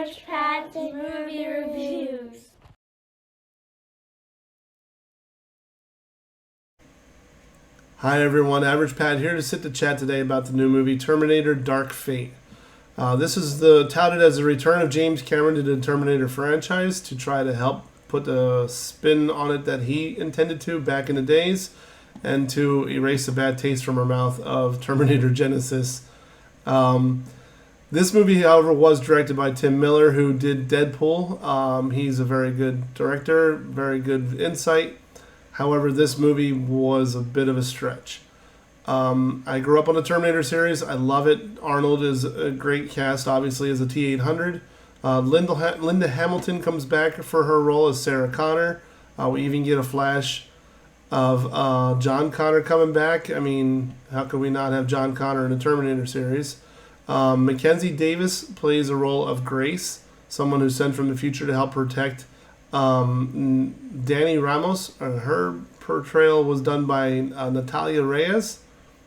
Average Pat's Movie Reviews. Hi everyone, Average Pat here to sit to chat today about the new movie Terminator Dark Fate. This is touted as the return of James Cameron to the Terminator franchise to try to help put a spin on it that he intended to back in the days and to erase the bad taste from our mouth of Terminator Genesis. This movie, however, was directed by Tim Miller, who did Deadpool. He's a very good director, very good insight. However, this movie was a bit of a stretch. I grew up on the Terminator series. I love it. Arnold is a great cast, obviously, as a T-800. Linda Hamilton comes back for her role as Sarah Connor. We even get a flash of John Connor coming back. I mean, how could we not have John Connor in the Terminator series? Mackenzie Davis plays a role of Grace, someone who's sent from the future to help protect Danny Ramos. Her portrayal was done by Natalia Reyes.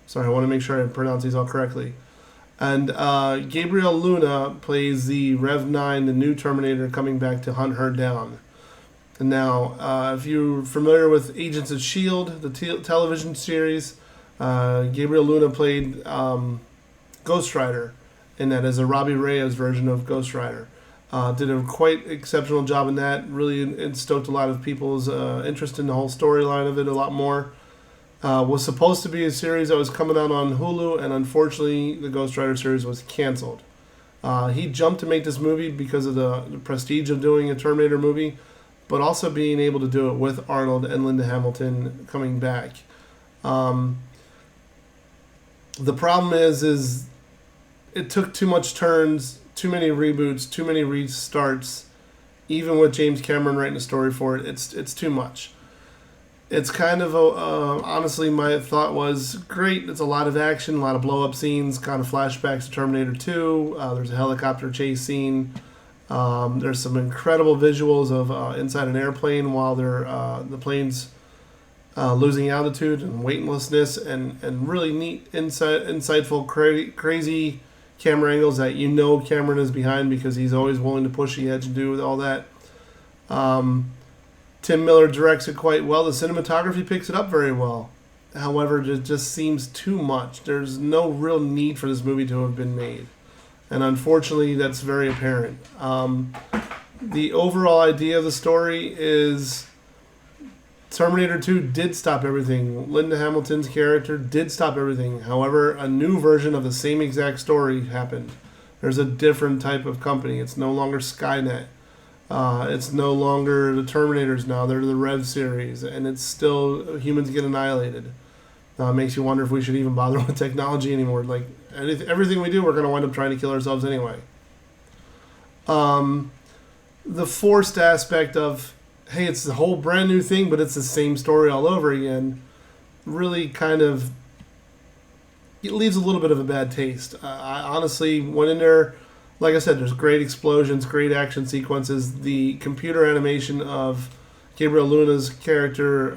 Sorry, I want to make sure I pronounce these all correctly. And Gabriel Luna plays the Rev 9, the new Terminator, coming back to hunt her down. And now, if you're familiar with Agents of S.H.I.E.L.D., the television series, Gabriel Luna played Ghost Rider in that as a Robbie Reyes version of Ghost Rider. Did a quite exceptional job in that. Really, it stoked a lot of people's interest in the whole storyline of it a lot more. Was supposed to be a series that was coming out on Hulu, and unfortunately, the Ghost Rider series was canceled. He jumped to make this movie because of the prestige of doing a Terminator movie, but also being able to do it with Arnold and Linda Hamilton coming back. The problem is it took too much turns, too many reboots, too many restarts. Even with James Cameron writing a story for it, it's too much. It's kind of honestly, my thought was great. It's a lot of action, a lot of blow up scenes, kind of flashbacks to Terminator 2. There's a helicopter chase scene. There's some incredible visuals of inside an airplane while the plane's losing altitude and weightlessness, and really neat, insightful, crazy camera angles that Cameron is behind because he's always willing to push the edge and do all that. Tim Miller directs it quite well. The cinematography picks it up very well. However, it just seems too much. There's no real need for this movie to have been made. And unfortunately, that's very apparent. The overall idea of the story is Terminator 2 did stop everything. Linda Hamilton's character did stop everything. However, a new version of the same exact story happened. There's a different type of company. It's no longer Skynet. It's no longer the Terminators now. They're the Rev series. And it's still humans get annihilated. Makes you wonder if we should even bother with technology anymore. Like, everything we do, we're going to wind up trying to kill ourselves anyway. The forced aspect of, hey, it's the whole brand new thing, but it's the same story all over again, really kind of, it leaves a little bit of a bad taste. I honestly went in there, like I said, there's great explosions, great action sequences. The computer animation of Gabriel Luna's character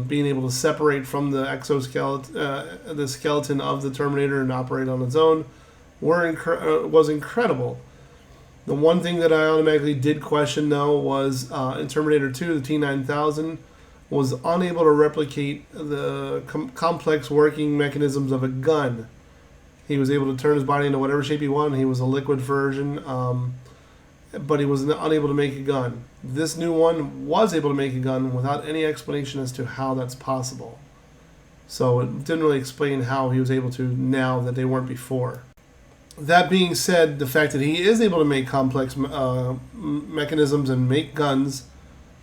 being able to separate from the exoskeleton, the skeleton of the Terminator and operate on its own, was incredible. The one thing that I automatically did question, though, was in Terminator 2, the T-9000 was unable to replicate the complex working mechanisms of a gun. He was able to turn his body into whatever shape he wanted. He was a liquid version, but he was unable to make a gun. This new one was able to make a gun without any explanation as to how that's possible. So it didn't really explain how he was able to now that they weren't before. That being said, the fact that he is able to make complex mechanisms and make guns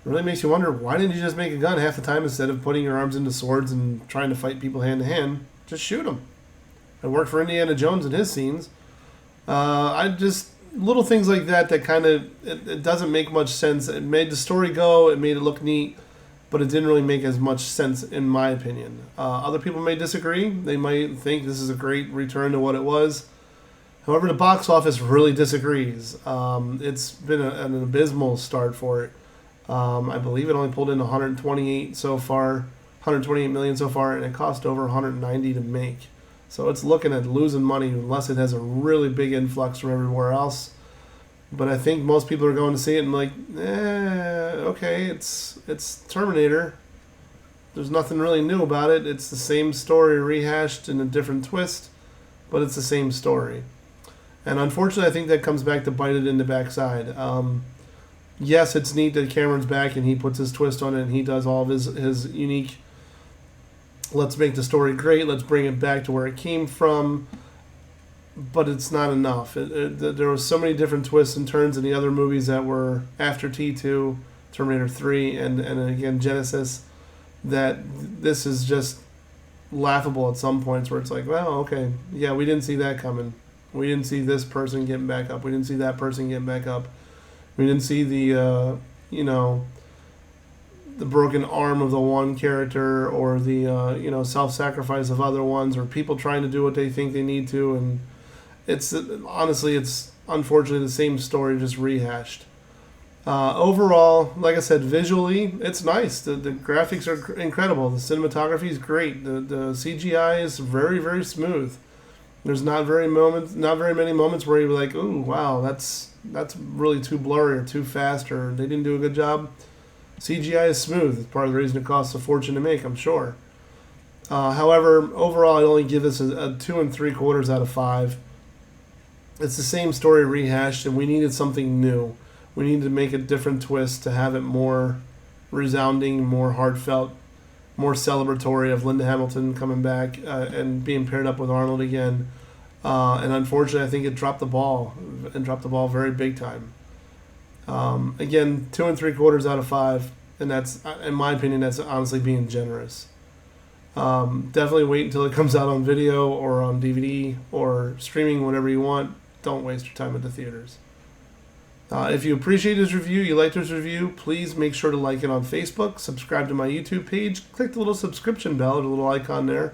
really makes you wonder, why didn't you just make a gun half the time instead of putting your arms into swords and trying to fight people hand to hand? Just shoot them. It worked for Indiana Jones in his scenes. Little things like that kind of, it doesn't make much sense. It made the story go, it made it look neat, but it didn't really make as much sense in my opinion. Other people may disagree. They might think this is a great return to what it was. However, the box office really disagrees. It's been an abysmal start for it. I believe it only pulled in 128 million so far, and it cost over 190 to make. So it's looking at losing money unless it has a really big influx from everywhere else. But I think most people are going to see it and like, okay, it's Terminator. There's nothing really new about it. It's the same story rehashed in a different twist, but it's the same story. And unfortunately, I think that comes back to bite it in the backside. Yes, it's neat that Cameron's back and he puts his twist on it and he does all of his unique, let's make the story great, let's bring it back to where it came from, but it's not enough. There were so many different twists and turns in the other movies that were after T2, Terminator 3, and again Genesis, that this is just laughable at some points where it's like, well, okay, yeah, we didn't see that coming. We didn't see this person getting back up. We didn't see that person getting back up. We didn't see the, the broken arm of the one character or the, self-sacrifice of other ones or people trying to do what they think they need to. And it's unfortunately the same story just rehashed. Overall, like I said, visually, it's nice. The graphics are incredible. The cinematography is great. The CGI is very, very smooth. There's not very many moments where you're like, ooh, wow, that's really too blurry or too fast or they didn't do a good job. CGI is smooth. It's part of the reason it costs a fortune to make, I'm sure. However, overall, I'd only give this a 2 3/4 out of 5. It's the same story rehashed, and we needed something new. We needed to make a different twist to have it more resounding, more heartfelt, more celebratory of Linda Hamilton coming back and being paired up with Arnold again. And unfortunately, I think it dropped the ball very big time. Again, 2 3/4 out of 5, and that's, in my opinion, that's honestly being generous. Definitely wait until it comes out on video or on DVD or streaming, whatever you want. Don't waste your time at the theaters. If you appreciate this review, you like this review, please make sure to like it on Facebook, subscribe to my YouTube page, click the little subscription bell, the little icon there.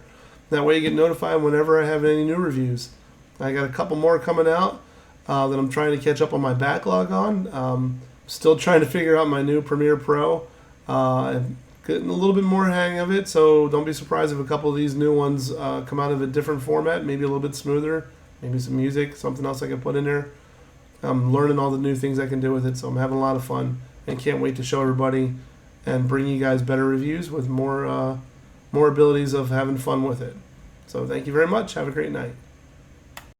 That way you get notified whenever I have any new reviews. I got a couple more coming out that I'm trying to catch up on my backlog on. Still trying to figure out my new Premiere Pro. I'm getting a little bit more hang of it, so don't be surprised if a couple of these new ones come out of a different format, maybe a little bit smoother, maybe some music, something else I can put in there. I'm learning all the new things I can do with it, so I'm having a lot of fun and can't wait to show everybody and bring you guys better reviews with more abilities of having fun with it. So thank you very much. Have a great night.